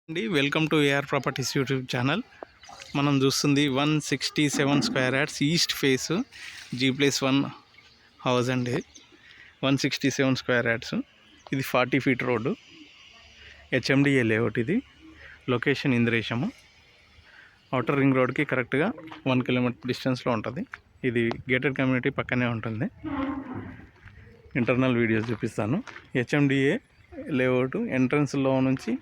అండి welcome to AR properties YouTube channel. మనం చూస్తుంది 167 square yards east face G+1 house అండి. 167 స్క్వేర్ యార్డ్స్. ఇది 40 ఫీట్ రోడ్డు, HMDA లేఅవుట్. ఇది లొకేషన్ ఇంద్రేశము, అవుటర్ రింగ్ రోడ్కి కరెక్ట్గా 1 కిలోమీటర్ డిస్టెన్స్లో ఉంటుంది. ఇది గేటెడ్ కమ్యూనిటీ పక్కనే ఉంటుంది. ఇంటర్నల్ వీడియోస్ చూపిస్తాను. HMDA లేఅవుట్ ఎంట్రన్స్లో నుంచి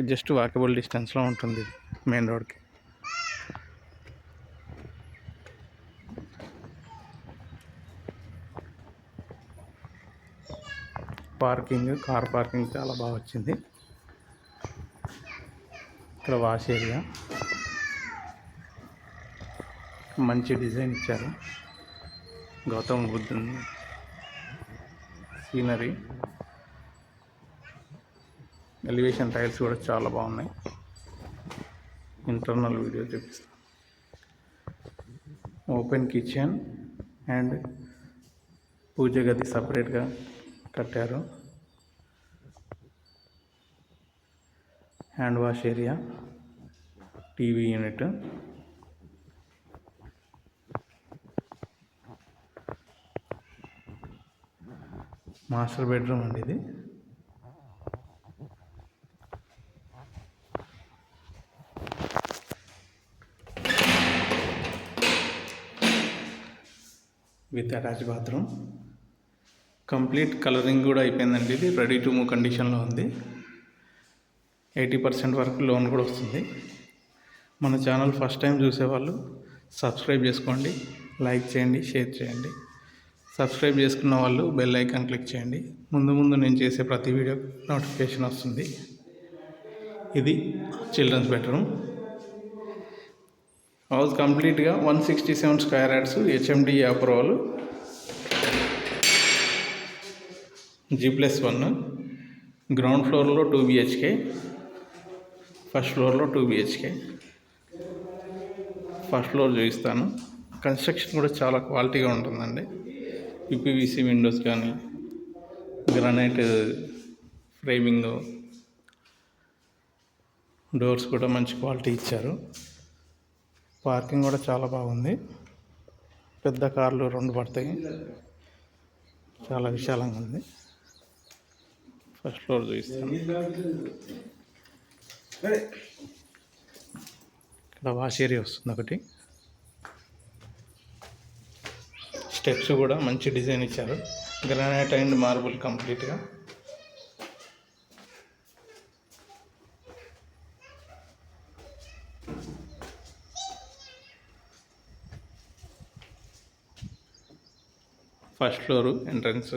జస్ట్ వాకబుల్ డిస్టెన్స్లో ఉంటుంది మెయిన్ రోడ్కి. కార్ పార్కింగ్ చాలా బాగా వచ్చింది. ఇక్కడ వాష్ ఏరియా మంచి డిజైన్ ఇచ్చారు. గౌతమ బుద్ధుని సీనరీ, ఎలివేషన్ టైల్స్ కూడా చాలా బాగున్నాయి. ఇంటర్నల్ వీడియో చూపిస్తాను. ఓపెన్ కిచెన్ అండ్ పూజ గది సపరేట్గా కట్టారు. Hand wash area, TV unit, master bedroom అండి ఇది. With attach bathroom. Complete colouring కూడా అయిపోయిందండి. ఇది రెడీ టు మూవ్ కండిషన్లో ఉంది. 80% వరకు లోన్ కూడా వస్తుంది. మన ఛానల్ ఫస్ట్ టైం చూసేవాళ్ళు సబ్స్క్రైబ్ చేసుకోండి, లైక్ చేయండి, షేర్ చేయండి. సబ్స్క్రైబ్ చేసుకున్న వాళ్ళు బెల్ ఐకాన్ క్లిక్ చేయండి. ముందు నేను చేసే ప్రతి వీడియో నోటిఫికేషన్ వస్తుంది. ఇది చిల్డ్రన్స్ బెడ్రూమ్. హౌస్ కంప్లీట్గా 167 square yards, HMDA approval, G+1. Ground ఫ్లోర్లో 2 BHK, ఫస్ట్ ఫ్లోర్లో 2 BHK. ఫస్ట్ ఫ్లోర్ చూపిస్తాను. కన్స్ట్రక్షన్ కూడా చాలా క్వాలిటీగా ఉంటుందండి. UPVC విండోస్ కానీ, గ్రానైట్ ఫ్రేమింగ్, డోర్స్ కూడా మంచి క్వాలిటీ ఇచ్చారు. పార్కింగ్ కూడా చాలా బాగుంది. పెద్ద కార్లు 2 పడతాయి. చాలా విశాలంగా ఉంది. ఫస్ట్ ఫ్లోర్ చూపిస్తాను. ఇక్కడ వాష్ ఏరియా వస్తుంది ఒకటి. స్టెప్స్ కూడా మంచి డిజైన్ ఇచ్చారు. గ్రానైట్ అండ్ మార్బుల్ కంప్లీట్గా. First floor entrance.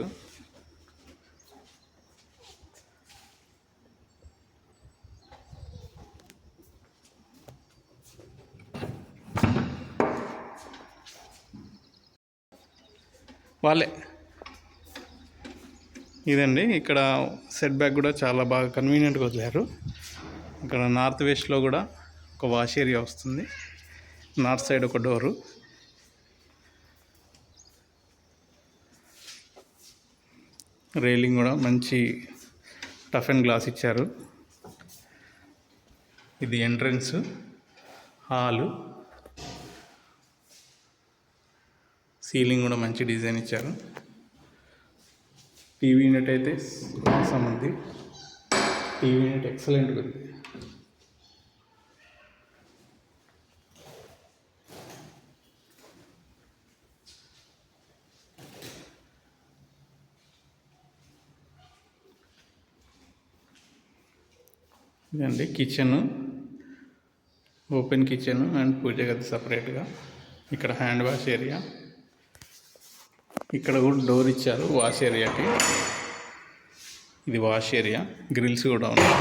వాళ్ళే ఇదండి. ఇక్కడ సెట్ బ్యాక్ కూడా చాలా బాగా కన్వీనియంట్గా వదిలారు. ఇక్కడ నార్త్ వెస్ట్లో కూడా ఒక వాష్ ఏరియా వస్తుంది. నార్త్ సైడ్ ఒక డోరు. రైలింగ్ కూడా మంచి టఫ్ అండ్ గ్లాస్ ఇచ్చారు. ఇది ఎంట్రన్స్ హాలు. సీలింగ్ కూడా మంచి డిజైన్ ఇచ్చారు. టీవీ యూనిట్ అయితే అవసరం ఉంది. టీవీ యూనిట్ ఎక్సలెంట్గా ఉంది. ఇదండి కిచెన్, ఓపెన్ కిచెన్ అండ్ పూజ గది సపరేట్గా. ఇక్కడ హ్యాండ్ వాష్ ఏరియా. ఇక్కడ కూడా డోర్ ఇచ్చారు వాష్ ఏరియాకి. ఇది వాష్ ఏరియా. గ్రిల్స్ కూడా ఉన్నాయి.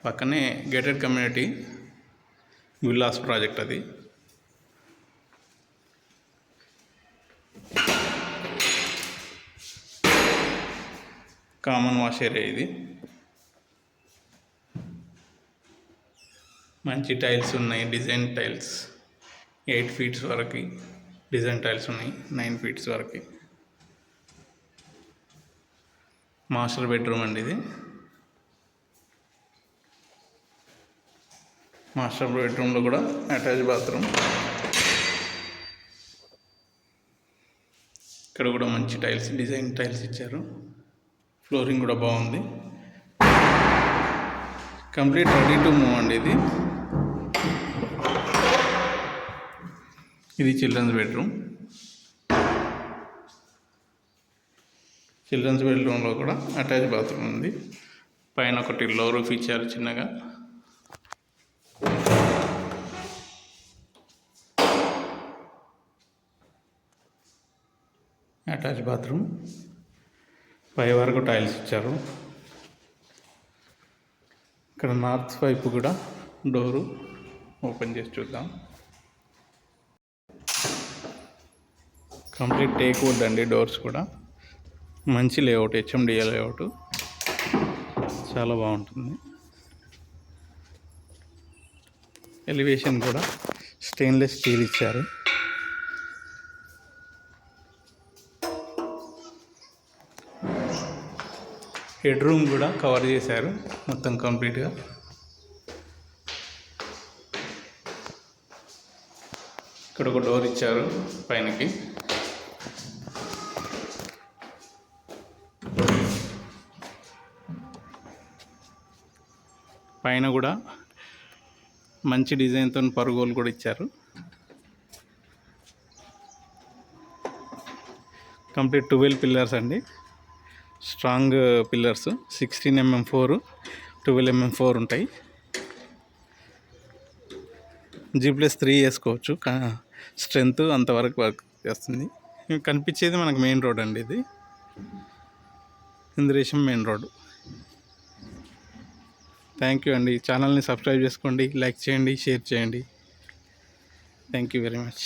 పక్కనే గేటెడ్ కమ్యూనిటీ విల్లాస్ ప్రాజెక్ట్ అది. కామన్ వాష్ ఏరియా ఇది. మంచి టైల్స్ ఉన్నాయి, డిజైన్ టైల్స్. 8 ఫీట్స్ వరకు డిజైన్ టైల్స్ ఉన్నాయి, 9 ఫీట్స్ వరకు. మాస్టర్ బెడ్రూమ్ అండి ఇది. మాస్టర్ బెడ్రూమ్లో కూడా అటాచ్ బాత్రూమ్. ఇక్కడ కూడా మంచి టైల్స్, డిజైన్ టైల్స్ ఇచ్చారు. ఫ్లోరింగ్ కూడా బాగుంది. కంప్లీట్ రెడీ టు మూవ్ అండి ఇది. ఇది చిల్డ్రన్స్ బెడ్రూమ్. చిల్డ్రన్స్ బెడ్రూమ్లో కూడా అటాచ్ బాత్రూమ్ ఉంది. పైన ఒకటి లో రూఫ్ ఇచ్చారు చిన్నగా. అటాచ్ బాత్రూమ్, పై వరకు టైల్స్ ఇచ్చారు. ఇక్కడ నార్త్ వైపు కూడా డోరు ఓపెన్ చేసి చూద్దాం. కంప్లీట్ టేక్ వుడ్ అండి. డోర్స్ కూడా మంచి లేఅవుట్, హెచ్ఎండిఏ లేఅవుట్, చాలా బాగుంటుంది. ఎలివేషన్ కూడా స్టెయిన్లెస్ స్టీల్ ఇచ్చారు. హెడ్ రూమ్ కూడా కవర్ చేశారు మొత్తం కంప్లీట్గా. ఇక్కడ ఒక డోర్ ఇచ్చారు పైనకి. పైన కూడా మంచి డిజైన్తో పరుగోలు కూడా ఇచ్చారు. కంప్లీట్ 12 పిల్లర్స్ అండి. స్ట్రాంగ్ పిల్లర్స్, 16 mm 4, 12 mm 4 ఉంటాయి. G+3 వేసుకోవచ్చు. స్ట్రెంత్ అంతవరకు వర్క్ చేస్తుంది. కనిపించేది మనకు మెయిన్ రోడ్ అండి. ఇది Indresham main road. Thank you అండి. ఛానల్ని సబ్స్క్రైబ్ చేసుకోండి, లైక్ చేయండి, షేర్ చేయండి. Thank you very much.